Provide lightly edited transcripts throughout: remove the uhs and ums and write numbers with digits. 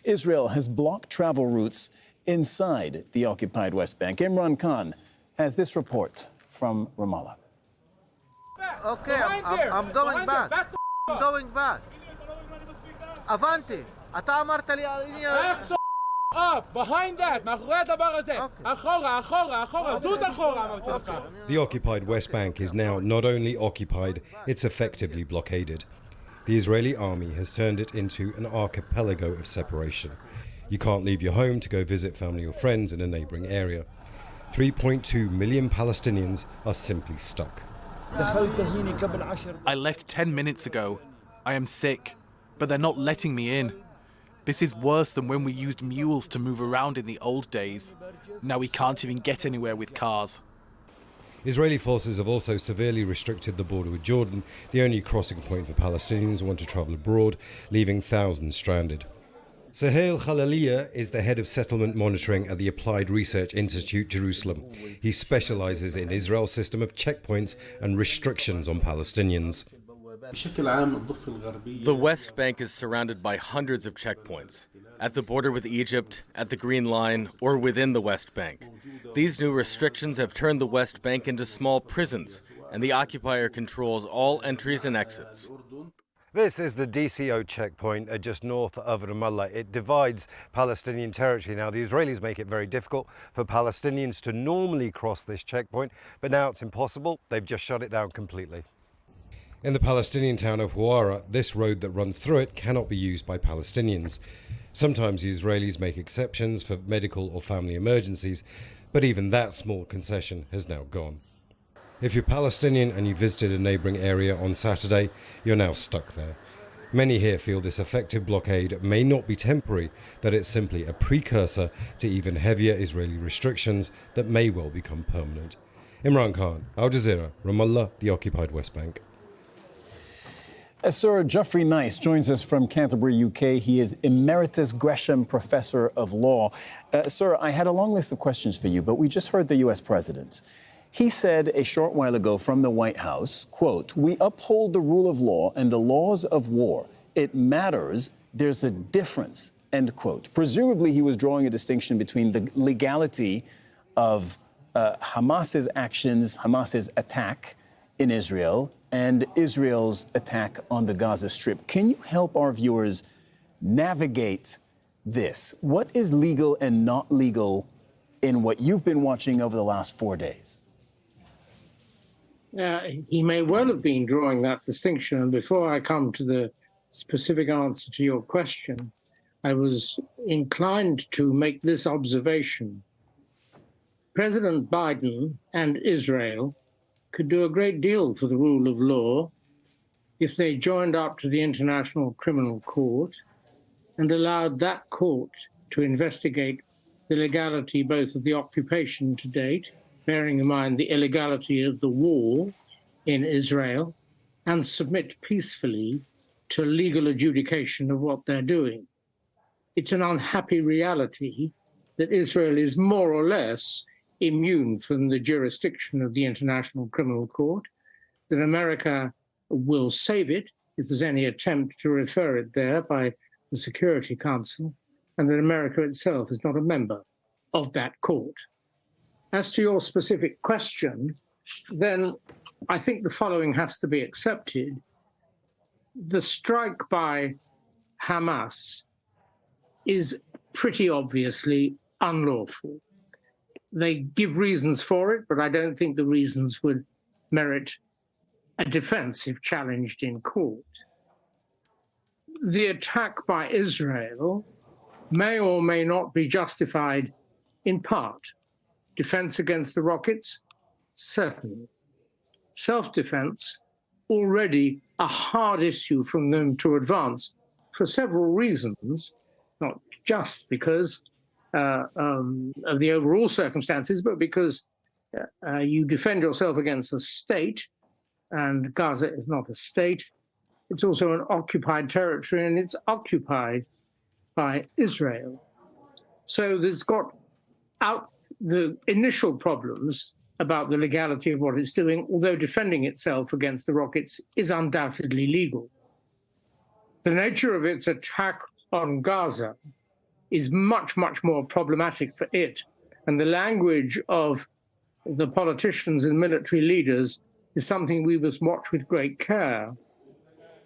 Israel has blocked travel routes inside the occupied West Bank. Imran Khan has this report from Ramallah. Okay, I'm going back. I'm going back. Avanti. אתה אמרת לי up, behind that, מאחורי הדבר הזה. אחורה, אחורה, אחורה, זוז אחורה, אמרתי לך. The occupied West Bank is now not only occupied, it's effectively blockaded. The Israeli army has turned it into an archipelago of separation. You can't leave your home to go visit family or friends in a neighbouring area. 3.2 million Palestinians are simply stuck. I left 10 minutes ago. I am sick, but they're not letting me in. This is worse than when we used mules to move around in the old days. Now we can't even get anywhere with cars. Israeli forces have also severely restricted the border with Jordan, the only crossing point for Palestinians who want to travel abroad, leaving thousands stranded. Suhail Khaliliya is the head of settlement monitoring at the Applied Research Institute, Jerusalem. He specialises in Israel's system of checkpoints and restrictions on Palestinians. The West Bank is surrounded by hundreds of checkpoints, at the border with Egypt, at the Green Line, or within the West Bank. These new restrictions have turned the West Bank into small prisons, and the occupier controls all entries and exits. This is the DCO checkpoint just north of Ramallah. It divides Palestinian territory. Now, the Israelis make it very difficult for Palestinians to normally cross this checkpoint, but now it's impossible. They've just shut it down completely. In the Palestinian town of Huwara, this road that runs through it cannot be used by Palestinians. Sometimes the Israelis make exceptions for medical or family emergencies, but even that small concession has now gone. If you're Palestinian and you visited a neighbouring area on Saturday, you're now stuck there. Many here feel this effective blockade may not be temporary, that it's simply a precursor to even heavier Israeli restrictions that may well become permanent. Imran Khan, Al Jazeera, Ramallah, the occupied West Bank. Sir Geoffrey Nice joins us from Canterbury, UK. He is Emeritus Gresham Professor of Law. Sir, I had a long list of questions for you, but we just heard the U.S. President. He said a short while ago from the White House, quote, "We uphold the rule of law and the laws of war. It matters. There's a difference," end quote. Presumably, he was drawing a distinction between the legality of Hamas's actions, Hamas's attack in Israel, and Israel's attack on the Gaza Strip. Can you help our viewers navigate this? What is legal and not legal in what you've been watching over the last 4 days? He may well have been drawing that distinction. And before I come to the specific answer to your question, I was inclined to make this observation. President Biden and Israel could do a great deal for the rule of law if they joined up to the International Criminal Court and allowed that court to investigate the legality both of the occupation to date, bearing in mind the illegality of the war in Israel, and submit peacefully to legal adjudication of what they're doing. It's an unhappy reality that Israel is more or less immune from the jurisdiction of the International Criminal Court, that America will save it if there's any attempt to refer it there by the Security Council, and that America itself is not a member of that court. As to your specific question, then I think the following has to be accepted. The strike by Hamas is pretty obviously unlawful. They give reasons for it, but I don't think the reasons would merit a defense if challenged in court. The attack by Israel may or may not be justified in part. Defense against the rockets, certainly. Self-defense, already a hard issue from them to advance for several reasons, not just because of the overall circumstances, but because you defend yourself against a state, and Gaza is not a state. It's also an occupied territory, and it's occupied by Israel. So there's got out the initial problems about the legality of what it's doing, although defending itself against the rockets is undoubtedly legal. The nature of its attack on Gaza is much, much more problematic for it. And the language of the politicians and military leaders is something we must watch with great care.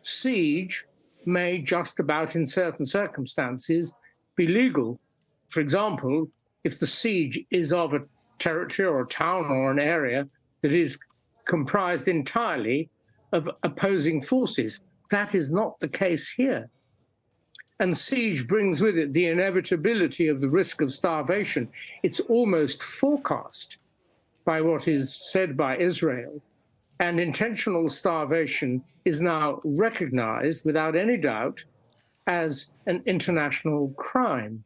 Siege may just about in certain circumstances be legal. For example, if the siege is of a territory or a town or an area that is comprised entirely of opposing forces. That is not the case here. And siege brings with it the inevitability of the risk of starvation. It's almost forecast by what is said by Israel. And intentional starvation is now recognized without any doubt as an international crime.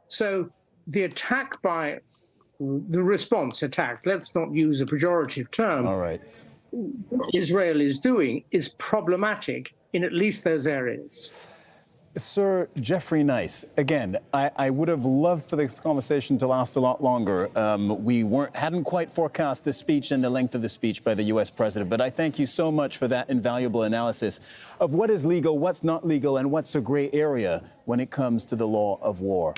So the attack by the response attack, let's not use a pejorative term. All right. What Israel is doing is problematic in at least those areas. Sir Geoffrey Nice, again, I would have loved for this conversation to last a lot longer. We hadn't quite forecast the speech and the length of the speech by the U.S. president, but I thank you so much for that invaluable analysis of what is legal, what's not legal, and what's a gray area when it comes to the law of war.